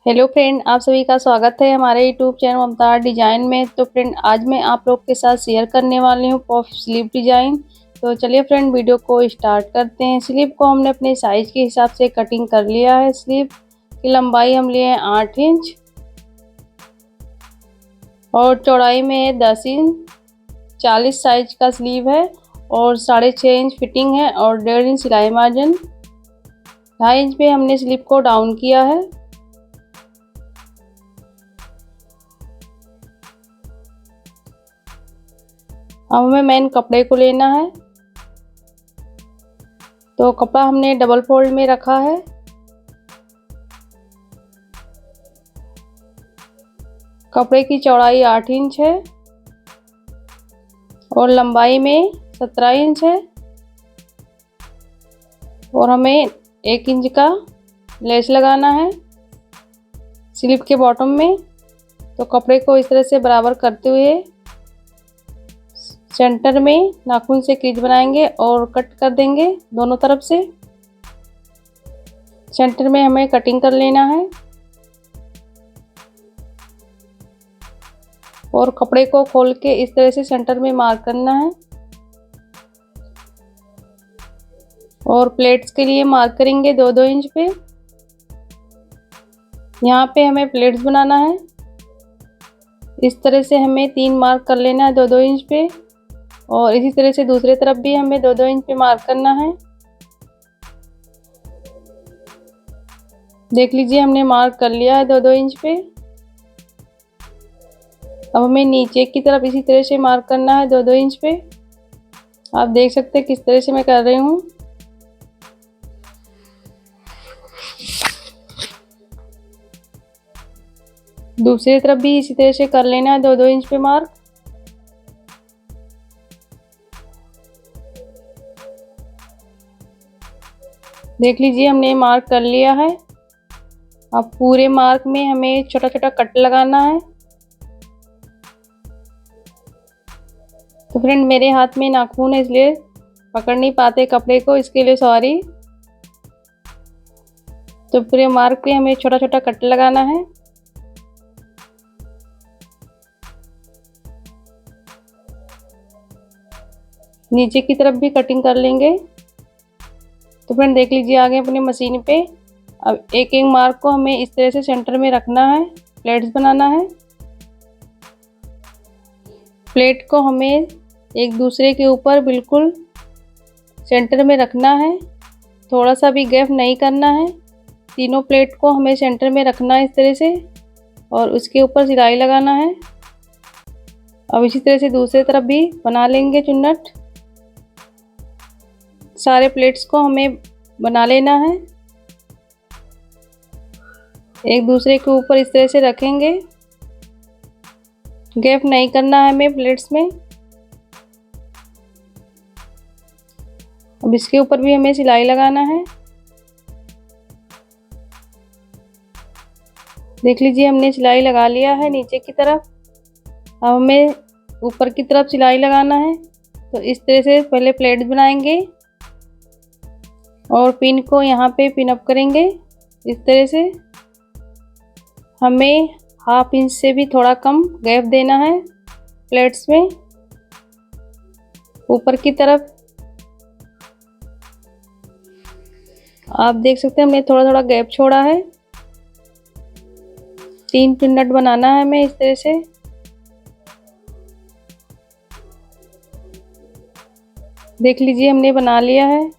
Hello friend, आप सभी का स्वागत है हमारे यूट्यूब चैनल ममता आर्ट डिजाइन में। तो फ्रेंड, आज मैं आप लोग के साथ शेयर करने वाली हूँ पफ स्लीव डिजाइन। तो चलिए फ्रेंड, वीडियो को स्टार्ट करते हैं। स्लीव को हमने अपने साइज के हिसाब से कटिंग कर लिया है। स्लीव की लंबाई हम लिए हैं 8 इंच और चौड़ाई में है 10 इंच। 40 साइज का स्लीव है और 6.5 इंच फिटिंग है और 1.5 इंच सिलाई मार्जिन। 2.5 इंच पे हमने स्लीव को डाउन किया है। अब हमें मेन कपड़े को लेना है। तो कपड़ा हमने डबल फोल्ड में रखा है। कपड़े की चौड़ाई 8 इंच है और लंबाई में 17 इंच है और हमें 1 इंच का लेस लगाना है स्लीव के बॉटम में। तो कपड़े को इस तरह से बराबर करते हुए सेंटर में नाखून से क्रीज बनाएंगे और कट कर देंगे दोनों तरफ से। सेंटर में हमें कटिंग कर लेना है और कपड़े को खोल के इस तरह से सेंटर में मार्क करना है और प्लेट्स के लिए मार्क करेंगे 2-2 इंच पे। यहाँ पे हमें प्लेट्स बनाना है। इस तरह से हमें 3 मार्क कर लेना है 2-2 इंच पे और इसी तरह से दूसरी तरफ भी हमें 2-2 इंच पे मार्क करना है। देख लीजिए, हमने मार्क कर लिया है 2-2 इंच पे। अब हमें नीचे की तरफ इसी तरह से मार्क करना है 2-2 इंच पे। आप देख सकते हैं किस तरह से मैं कर रही हूँ। दूसरी तरफ भी इसी तरह से कर लेना है 2-2 इंच पे मार्क। देख लीजिए, हमने मार्क कर लिया है। अब पूरे मार्क में हमें छोटा छोटा कट लगाना है। तो फ्रेंड, मेरे हाथ में नाखून है इसलिए पकड़ नहीं पाते कपड़े को, इसके लिए सॉरी। तो पूरे मार्क पे हमें छोटा छोटा कट लगाना है। नीचे की तरफ भी कटिंग कर लेंगे। तो फ्रेंड, देख लीजिए आगे अपनी मशीन पे। अब एक एक मार्क को हमें इस तरह से सेंटर में रखना है। प्लेट्स बनाना है। प्लेट को हमें एक दूसरे के ऊपर बिल्कुल सेंटर में रखना है। थोड़ा सा भी गैप नहीं करना है। तीनों प्लेट को हमें सेंटर में रखना है इस तरह से और उसके ऊपर सिलाई लगाना है। अब इसी तरह से दूसरी तरफ भी बना लेंगे चुन्नट। सारे प्लेट्स को हमें बना लेना है। एक दूसरे के ऊपर इस तरह से रखेंगे। गैप नहीं करना है हमें प्लेट्स में। अब इसके ऊपर भी हमें सिलाई लगाना है। देख लीजिए, हमने सिलाई लगा लिया है नीचे की तरफ। अब हमें ऊपर की तरफ सिलाई लगाना है। तो इस तरह से पहले प्लेट्स बनाएंगे और पिन को यहाँ पे पिन अप करेंगे। इस तरह से हमें 1/2 इंच से भी थोड़ा कम गैप देना है प्लेट्स में। ऊपर की तरफ आप देख सकते हैं हमने थोड़ा थोड़ा गैप छोड़ा है। 3 चुन्नट बनाना है हमें इस तरह से। देख लीजिए, हमने बना लिया है।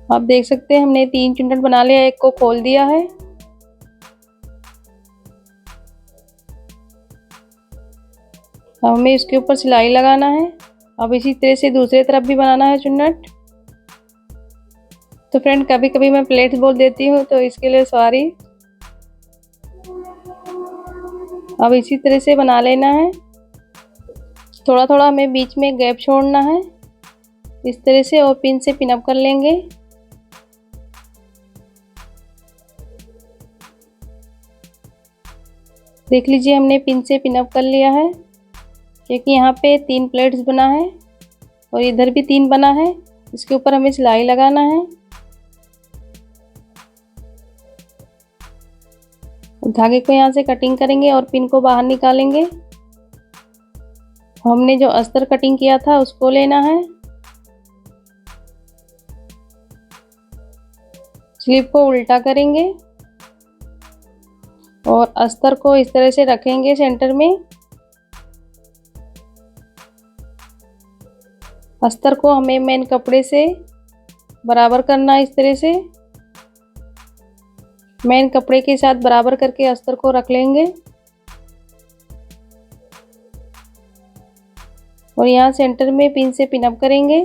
आप देख सकते हैं हमने 3 चुन्नट बना लिया, एक को खोल दिया है। अब हमें इसके ऊपर सिलाई लगाना है। अब इसी तरह से दूसरी तरफ भी बनाना है चुन्नट। तो फ्रेंड, कभी कभी मैं प्लेट्स बोल देती हूँ तो इसके लिए सॉरी। अब इसी तरह से बना लेना है। थोड़ा थोड़ा हमें बीच में गैप छोड़ना है इस तरह से और पिन से पिन अप कर लेंगे। देख लीजिए हमने पिन से पिन अप कर लिया है, क्योंकि यहाँ पे 3 प्लेट्स बना है और इधर भी 3 बना है। इसके ऊपर हमें सिलाई लगाना है। धागे को यहाँ से कटिंग करेंगे और पिन को बाहर निकालेंगे। हमने जो अस्तर कटिंग किया था उसको लेना है। स्लीव को उल्टा करेंगे और अस्तर को इस तरह से रखेंगे सेंटर में। अस्तर को हमें मेन कपड़े से बराबर करना है। इस तरह से मेन कपड़े के साथ बराबर करके अस्तर को रख लेंगे और यहाँ सेंटर में पिन से पिन अप करेंगे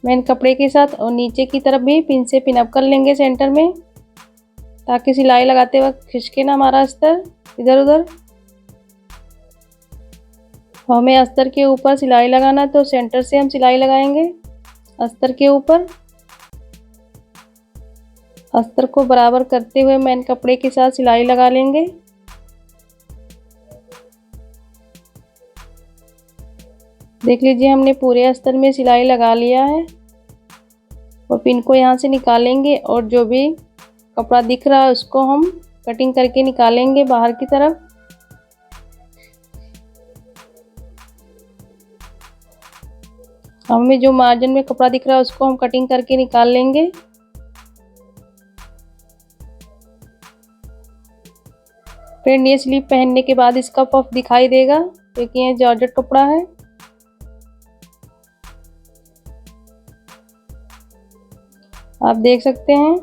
मेन कपड़े के साथ, और नीचे की तरफ भी पिन से पिन अप कर लेंगे सेंटर में, ताकि सिलाई लगाते वक्त खिसके ना हमारा अस्तर इधर उधर। हमें अस्तर के ऊपर सिलाई लगाना, तो सेंटर से हम सिलाई लगाएंगे अस्तर के ऊपर। अस्तर को बराबर करते हुए मेन कपड़े के साथ सिलाई लगा लेंगे। देख लीजिए हमने पूरे अस्तर में सिलाई लगा लिया है और पिन को यहाँ से निकालेंगे और जो भी कपड़ा दिख रहा है उसको हम कटिंग करके निकालेंगे बाहर की तरफ। हमें जो मार्जिन में कपड़ा दिख रहा है उसको हम कटिंग करके निकाल लेंगे। फ्रेंड, ये स्लीव पहनने के बाद इसका पफ दिखाई देगा, क्योंकि ये जॉर्जेट कपड़ा है। आप देख सकते हैं।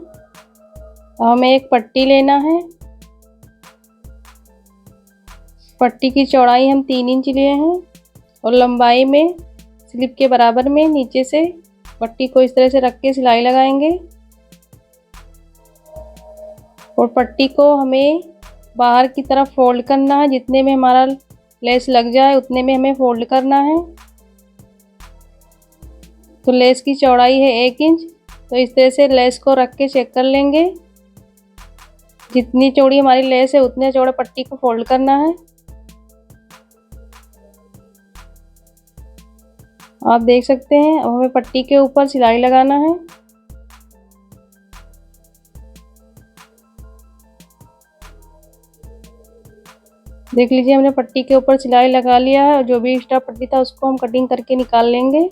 हमें एक पट्टी लेना है। पट्टी की चौड़ाई हम 3 इंच लिए हैं और लंबाई में स्लीव के बराबर में नीचे से पट्टी को इस तरह से रख के सिलाई लगाएंगे और पट्टी को हमें बाहर की तरफ फोल्ड करना है। जितने में हमारा लेस लग जाए उतने में हमें फोल्ड करना है। तो लेस की चौड़ाई है 1 इंच, तो इस तरह से लेस को रख के चेक कर लेंगे। जितनी चौड़ी हमारी लेस है उतने चौड़े पट्टी को फोल्ड करना है। आप देख सकते हैं। अब हमें पट्टी के ऊपर सिलाई लगाना है। देख लीजिए हमने पट्टी के ऊपर सिलाई लगा लिया है और जो भी एक्स्ट्रा पट्टी था उसको हम कटिंग करके निकाल लेंगे।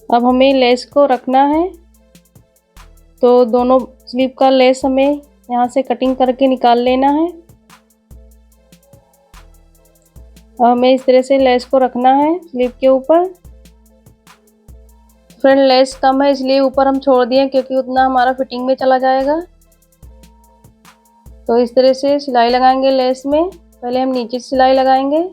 अब हमें लेस को रखना है, तो दोनों स्लीव का लेस हमें यहाँ से कटिंग करके निकाल लेना है। हमें इस तरह से लेस को रखना है स्लीव के ऊपर। फ्रेंड, लेस कम है इसलिए ऊपर हम छोड़ दिए, क्योंकि उतना हमारा फिटिंग में चला जाएगा। तो इस तरह से सिलाई लगाएंगे लेस में। पहले हम नीचे से सिलाई लगाएंगे।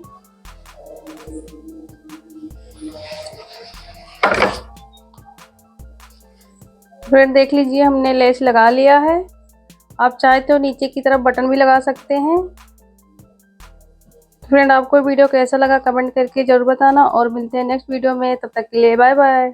फ्रेंड, देख लीजिए हमने लेस लगा लिया है। आप चाहे तो नीचे की तरफ बटन भी लगा सकते हैं। फ्रेंड, आपको वीडियो कैसा लगा कमेंट करके जरूर बताना और मिलते हैं नेक्स्ट वीडियो में। तब तक के लिए बाय बाय।